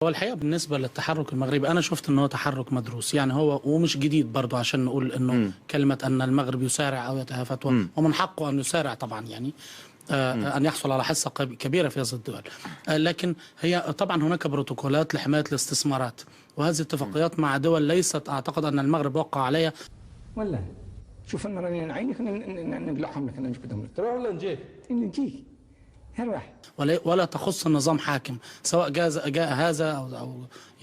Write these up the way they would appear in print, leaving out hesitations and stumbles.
هو الحقيقة بالنسبة للتحرك المغربي أنا شفت أنه تحرك مدروس، يعني هو ومش جديد برضو عشان نقول أنه كلمة أن المغرب يسارع أو يتهافت، ومن حقه أن يسارع طبعا، يعني أن يحصل على حصة كبيرة في هذه الدول. لكن هي طبعا هناك بروتوكولات لحماية الاستثمارات، وهذه اتفاقيات مع دول ليست أعتقد أن المغرب وقع عليها. ولا شوف أنا راني عينك نقلعهم لك، أنا نجبدهم لك. تروح ولا نجيك؟ نجيك ولا تخص النظام حاكم، سواء جاء هذا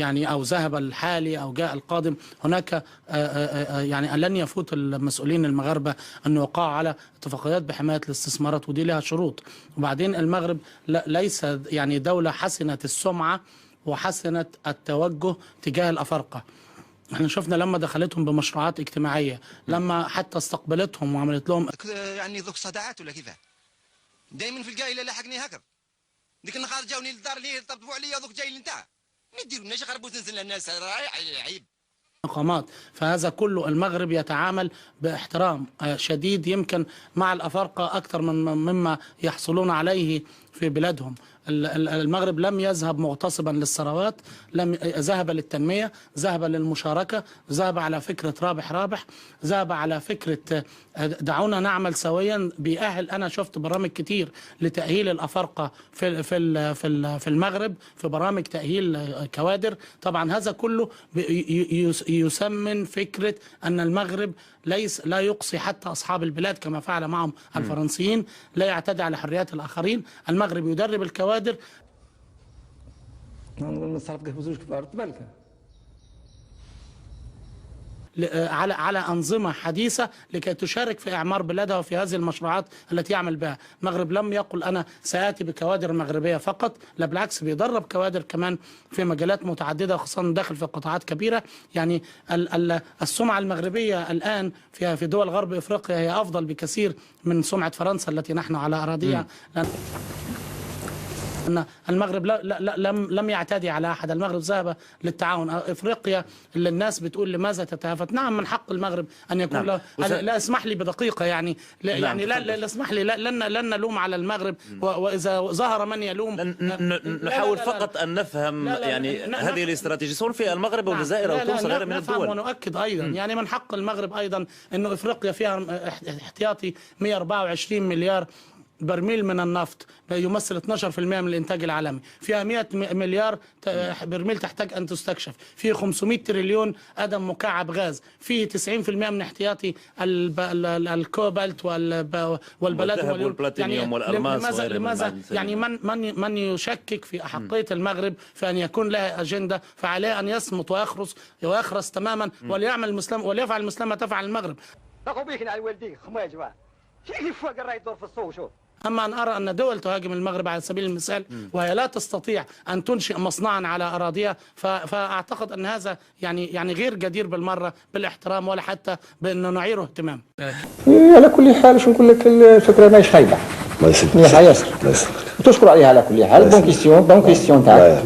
أو ذهب الحالي أو جاء القادم. هناك يعني لن يفوت المسؤولين المغاربة أن يوقعوا على اتفاقيات بحماية الاستثمارات، ودي لها شروط. وبعدين المغرب ليس يعني دولة حسنة السمعة وحسنة التوجه تجاه الأفارقة. احنا شفنا لما دخلتهم بمشروعات اجتماعية، لما حتى استقبلتهم وعملت لهم يعني ذوك صداعات ولا كيفاه؟ دائما في القايله لاحقني هكذا. ديك النهار جاوني للدار لي طبطبوا عليا ذوك جاي نتاع ما ديروناش يقربوا تنزل الناس، عيب مقامات. فهذا كله المغرب يتعامل باحترام شديد يمكن مع الأفارقة أكثر مما يحصلون عليه في بلادهم. المغرب لم يذهب مغتصبا للثروات، لم ذهب للتنمية، ذهب للمشاركة، ذهب على فكرة رابح رابح، ذهب على فكرة دعونا نعمل سويا. بيأهل، أنا شفت برامج كتير لتأهيل الأفارقة في المغرب، في برامج تأهيل كوادر. طبعا هذا كله يسمن فكرة أن المغرب لا يقصي حتى أصحاب البلاد كما فعل معهم الفرنسيين، لا يعتدي على حريات الآخرين. المغرب يدرب الكوادر على أنظمة حديثة لكي تشارك في إعمار بلادها وفي هذه المشروعات التي يعمل بها. المغرب لم يقل أنا سآتي بكوادر مغربية فقط، لا بالعكس، بيدرب كوادر كمان في مجالات متعددة، خاصة داخل في قطاعات كبيرة. يعني السمعة المغربية الآن في دول غرب إفريقيا هي أفضل بكثير من سمعة فرنسا التي نحن على أراضيها. أن المغرب لم يعتدي على أحد. المغرب ذهب للتعاون. إفريقيا اللي الناس بتقول لماذا تتهافت، نعم من حق المغرب أن يكون له. لا اسمح لي بدقيقة، يعني لا اسمح لي، لن نلوم على المغرب، وإذا ظهر من يلوم نحاول فقط أن نفهم يعني هذه الاستراتيجية سواء في المغرب والجزائر أو تونس وغيرها من الدول. ونؤكد أيضا يعني من حق المغرب أيضا أنه إفريقيا فيها احتياطي 124 مليار برميل من النفط، يمثل 12% من الإنتاج العالمي. فيها 100 مليار برميل تحتاج أن تستكشف. فيه 500 تريليون قدم مكعب غاز. فيه 90% من احتياطي الكوبالت والبلاتينيوم والبلاتينيوم والألماس. لماذا يعني من يشكك في أحقية المغرب في أن يكون لها أجندة، فعليه أن يصمت ويخرس تماما، وليفعل المسلم ما تفعل المغرب. أما أن أرى أن دول تهاجم المغرب على سبيل المثال وهي لا تستطيع أن تنشئ مصنعا على أراضيها، فأعتقد أن هذا يعني غير جدير بالمرة بالاحترام ولا حتى بأنه نعيره اهتمام. على كل حال شو نقول لك، الفكرة ماهيش خايبة، مليحة ياسر، تشكر عليها على كل حال. بون كيستيون تاعك.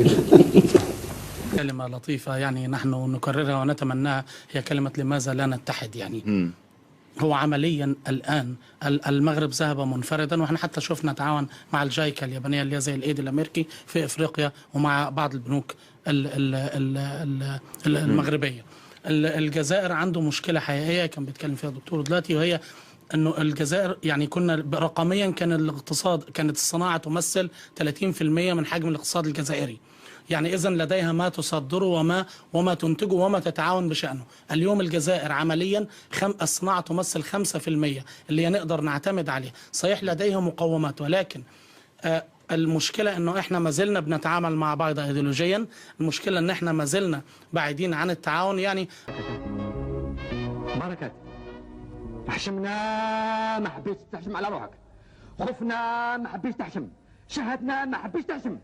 كلمة لطيفة يعني نحن نكررها ونتمناها، هي كلمة لماذا لا نتحد. يعني هو عمليا الآن المغرب ذهب منفردا، واحنا حتى شفنا تعاون مع الجايكا اليابانية اللي هي زي الايد الامريكي في افريقيا، ومع بعض البنوك المغربية. الجزائر عنده مشكلة حقيقية كان بيتكلم فيها الدكتور دلوقتي، وهي انه الجزائر يعني كنا رقميا كانت الصناعة تمثل 30% من حجم الاقتصاد الجزائري. يعني إذن لديها ما تصدره وما تنتجه وما تتعاون بشأنه. اليوم الجزائر عمليا الصناعة تمثل 5% اللي نقدر نعتمد عليه. صحيح لديها مقومات، ولكن المشكلة انه احنا ما زلنا بنتعامل مع بعض ايديولوجيا. المشكلة ان احنا ما زلنا بعيدين عن التعاون. يعني بركات حشمنا، ما حبيتش تحشم على روحك. خفنا، ما حبيتش تحشم. شهدنا، ما حبيتش تحشم.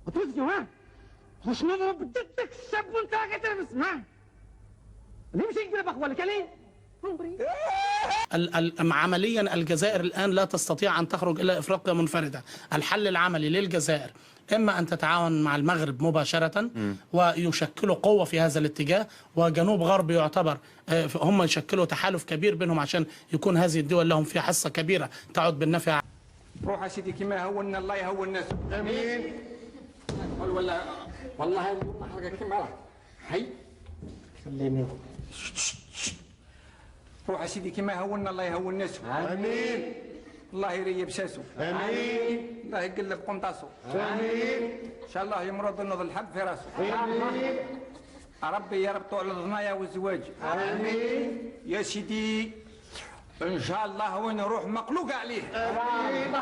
وتوزنوا ها خش نضرب ضدك الشاب وانت راك تلبس ها اللي مش يقلب اخوة الكلين. عمليا الجزائر الآن لا تستطيع أن تخرج إلى إفريقيا منفردة. الحل العملي للجزائر إما أن تتعاون مع المغرب مباشرة ويشكلوا قوة في هذا الاتجاه، وجنوب غرب يعتبر هم يشكلوا تحالف كبير بينهم عشان يكون هذه الدول لهم فيها حصة كبيرة تعود بالنفع. روح يا سيدي كما هولنا الله يهول الناس. امين. ولا والله اليوم حلقة كما راك حي خليني روح يا سيدي كما هونا الله يهون الناس امين الله يريب ساسو امين الله يقلب قنطاسو امين ان شاء الله يمرض النض الحب في راسه امين ربي يربطوا على الضنايا والزواج امين يا سيدي ان شاء الله وين نروح مقلوق عليه امين